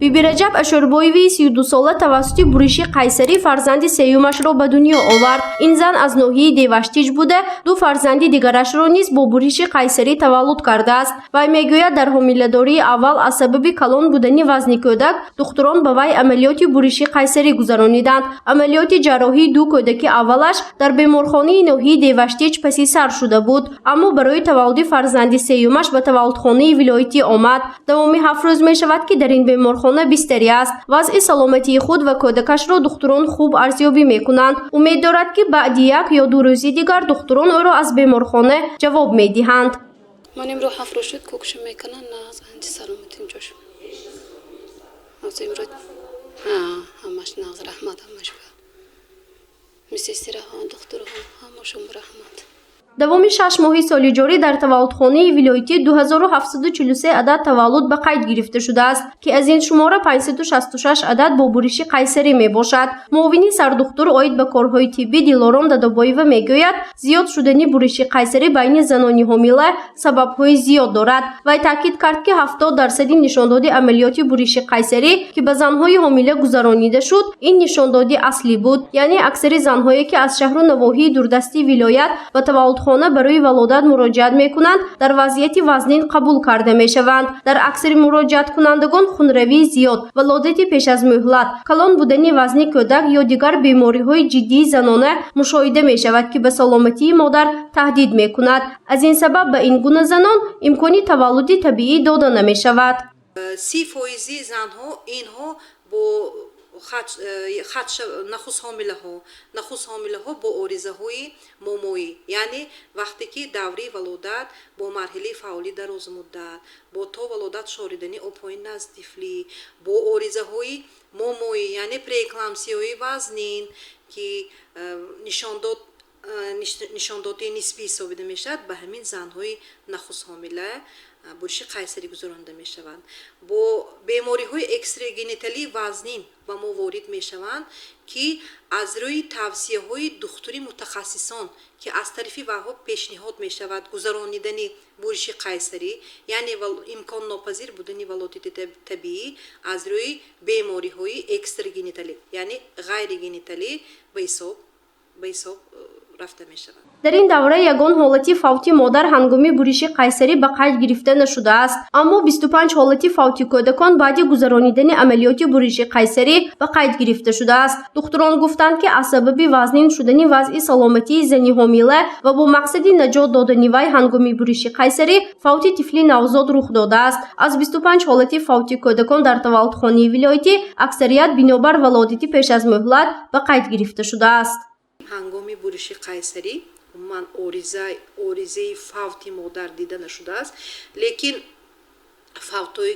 بیبی رجب اشوربویی 32 ساله توسط بوریشی قیسری فرزند سیومش را به دنیا آورد. این زن از ناحیه دیوشتیج بوده. دو فرزند دیگرش را نیز با بوریشی قیسری تولد کرده است. وی میگوید در حامله‌داری اول از سبب کلان بودن وزن کودک دکتران به وی عملیات بوریشی قیسری گذرانیدند. عملیات جراحی دو کودک اولش در بیمارخانه ناحیه دیوشتیج پسی سر شده بود، اما برای تولد فرزند سیومش به تولدخانه ویلایتی آمد. دوامی 7 روز می شود که در این بیمارخانه بستری است. وضع سلامتی خود و کودکش را دکتران خوب ارزیابی می کنند. امید دارد که بعد 1 یا 2 روزی دیگر دکتران او را از بیمارخانه جواب می دهند. من امروز 7 روز شد کوکش میکنن، نه از انتی سلامتیم جوش. از امروز همش ناز رحمت همش میسیستره ها دکتر ها همشون رحمت. دوامی 6 ماهی سالی جاری در تولدخانه ویلایتی 2743 عدد تولد به قید گرفته شده است که از این شماره 566 عدد با بوریشی قیسری می باشد. معاون سردکتر عاید به کارهای طبی دلارام دادابایو میگوید زیاد شدن بوریشی قیسری بین زنانی ҳомила سبب‌های زیاد دارد. وی تاکید کرد که 70% نشانداد عملیات بوریشی قیسری که به زنهای حامله گذرانیده شد این نشانداد اصلی بود، یعنی اکثر زنهایی که از شهر و نواحی دوردستی ولایت و تولدخانه برای ولادت مراجعت میکنند در وضعیت وزنین قبول کرده میشوند. در اکثر مراجعت کنندگان خونروی زیاد، ولادت پیش از مهلت، کلان بودن وزن کودک یا دیگر بیماری های جدی زنانه مشاهده می شود که به سلامتی مادر تهدید می کند. از این سبب به این گونه زنان امکانی تولد طبیعی داده نمی شود. 30% زنها اینها با نخست حامله ها با آرزه های مومایی، یعنی وقتی که دوره ولادت با مرحله فعالی دراز مدت با تا ولادت شاریدنی آبهای نزدیفلی با آرزه های مومایی، یعنی پریکلامسی های وزنین که نشانداد نسبی ثابت می شود، به همین زنهای نخست حامله بوریشی قیسری گذرانده می شوند. با بیماری های اکستراژنیتالی وزنین و ما وارد می شوند که از روی توصیه های دکتری متخصصان که از طرف وها پیشنهاد می شود گذرانیدن بوریشی قیسری، یعنی امکان ناپذیر بودن ولادت طبیعی از روی بیماری های اکستراژنیتالی یعنی غیر ژنیتالی به حساب رفته می شود. در این دوره یگان حالت فوتی مادر هنگامی بوریشی قیسری به قید گرفته نشده است، اما 25 حالت فوتی کودکان بعد گذرانیدن عملیات بوریشی قیسری به قید گرفته شده است. دکتران گفتند که از سبب وزنین شدن وضع سلامتی زنی حامله و با مقصد نجات دادن وی هنگامی بوریشی قیسری فوت طفل نوزاد رخ داده است. از 25 حالت فوتی کودکان در تولدخانه ولایتی اکثریت بنابر ولادت پیش از مهلت به قید گرفته شده است. هنگامی بوریشی قیسری من آرزه فوتی مادر دیده نشده است، لیکن فوتای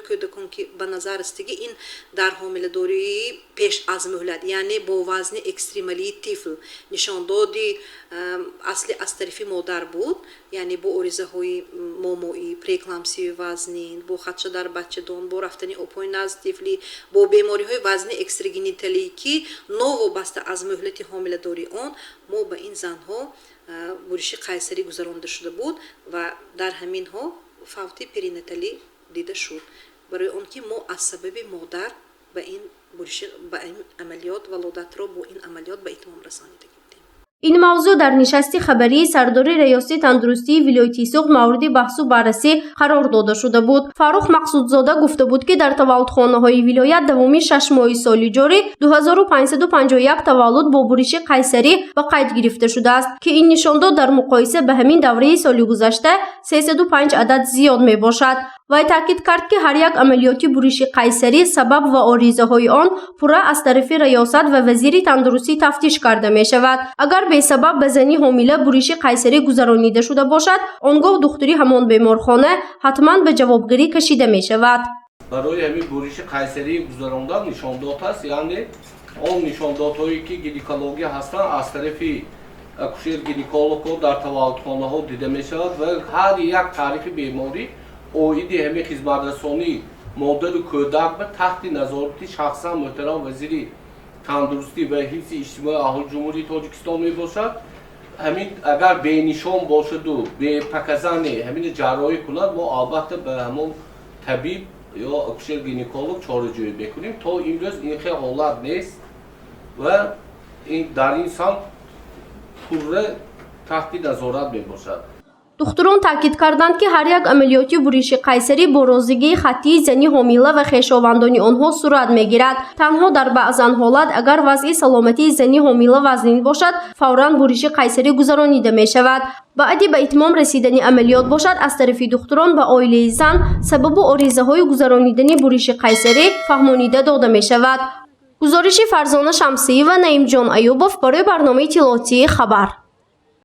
کودکان که به نظر استگی این در حامله داری پیش از مهلت، یعنی با وزن اکستریمالی طفل نشاندادی اصلی از طرف مادر بود، یعنی با آرزه های مومایی، پریکلامسی وزنین، با خدشه در بچه دان، با رفتن آبهای نزد طفلی، با بیماری های وزن اکستراژنیتالی که نوابسته از مهلت حامله داری آن ما به این زنها بوریشی قیسری گذرانده شده بود و در همین ها فوتی پرینتالی دیده شد. برای اون که ما از سبب مادر به این عملیات ولادت را با این عملیات به اتمام رسانیده. این موضوع در نشست خبری سردار ریاست تندرستی ولایتی سوغد مورد بحث و بررسی قرار داده شده بود. فاروق مقصودزاده گفته بود که در تولدخانه‌های ولایت دوامی 6 ماهی سالی جاری 2551 تولد با بوریشی قیسری به قید گرفته شده است که این نشانداد در مقایسه به همین دوره سال گذشته 305 عدد زیاد می باشد. وی تاکید کرد که هر یک عملیات بوریشی قیسری سبب و آریزه های آن پورا از طرف ریاست و وزیر تندرستی تفتیش کرده می شود. اگر به سبب به زنی حامله بوریشی قیسری گذرانیده شده باشد، آنگاه دکتری همان بیمارخانه حتما به جوابگیری کشیده می شود. برای همین بوریشی قیسری گذراندن نشانداد است، یعنی آن نشاندادهایی که گینکولوژی هستند از طرف اکوشر گینکولوگ در تولدخانه‌ها دیده می شود و هر یک تعریف بیماری اوید همه خدمترسانی مادر و کودک به تحت نظارت شخصا محترم وزیر تندرستی و حفظ اجتماعی اهل جمهوری تاجیکستان می باشد. ҳамин агар бенишон бошаду бепаказани ҳамин ҷарроҳӣ кунад, мо албатта ба ҳамон табиб ё акушер гинеколог чораҷӯӣ мекунем. То имрӯз ин хел ҳолат нест ва дар ин самт пурра таҳти назорат мебошад. духтурон таъкид карданд, ки ҳар як амалиёти буриши қайсарӣ бо розигии хаттии зани ҳомила ва хешовандони онҳо сурат мегирад. танҳо дар баъзан ҳолат агар вазъи саломатии зани ҳомила вазнин бошад, фавран буриши қайсарӣ гузаронида мешавад. баъди ба итмом расидани амалиёт бошад, аз тарафи духтурон ба оилаи зан сабабу оризаҳои гузаронидани буриши қайсарӣ фаҳмонида дода мешавад. гузориши Фарзона Шамсиева, Наимҷон Аюбов барои барномаи иттилоотии Хабар.